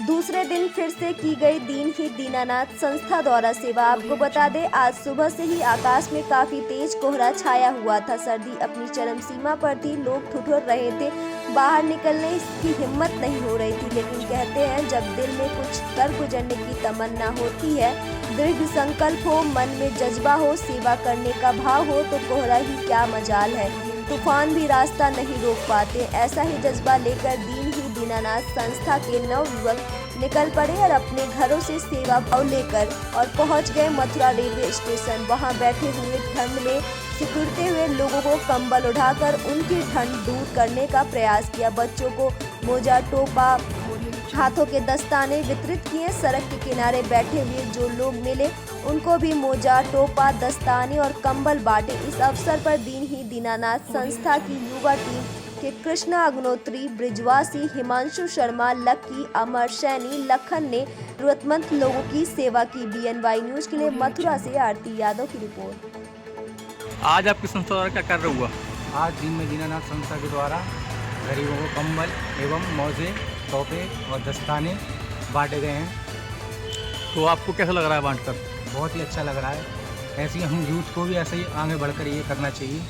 दूसरे दिन फिर से की गई दीन ही दीनानाथ संस्था द्वारा सेवा। आपको बता दें, आज सुबह से ही आकाश में काफी तेज कोहरा छाया हुआ था। सर्दी अपनी चरम सीमा पर थी, लोग ठिठुर रहे थे, बाहर निकलने की हिम्मत नहीं हो रही थी। लेकिन कहते हैं, जब दिल में कुछ कर गुजरने की तमन्ना होती है, दृढ़ संकल्प हो, मन में जज्बा हो, सेवा करने का भाव हो, तो कोहरा ही क्या मजाल है, तूफान भी रास्ता नहीं रोक पाते। ऐसा ही जज्बा लेकर दीन ही दीनानाथ संस्था के नवयुवक निकल पड़े और अपने घरों से सेवा भाव लेकर और पहुंच गए मथुरा रेलवे स्टेशन। वहां बैठे हुए ठंड में सिकुड़ते हुए लोगों को कंबल उठाकर उनकी ठंड दूर करने का प्रयास किया। बच्चों को मोजा, टोपा, हाथों के दस्ताने वितरित किए। सड़क के किनारे बैठे हुए जो लोग मिले उनको भी मोजा, टोपा, दस्ताने और कंबल बांटे। इस अवसर पर दीन ही दीनानाथ संस्था की युवा टीम के कृष्णा अग्नोत्री, ब्रिजवासी, हिमांशु शर्मा, लक्की, अमर, सैनी, लखन ने जरूरतमंद लोगों की सेवा की। BNY न्यूज के लिए मथुरा से आरती यादव की रिपोर्ट। आज आपकी संस्था द्वारा क्या कार्य हुआ? आज दीन में दीनानाथ संस्था के द्वारा गरीबों को कंबल एवं मोजे, तोहफे और दस्ताने बांटे गए हैं। तो आपको कैसा लग रहा है बांटकर? बहुत ही अच्छा लग रहा है। ऐसे ही हम यूथ को भी ऐसे ही आगे बढ़कर ये करना चाहिए।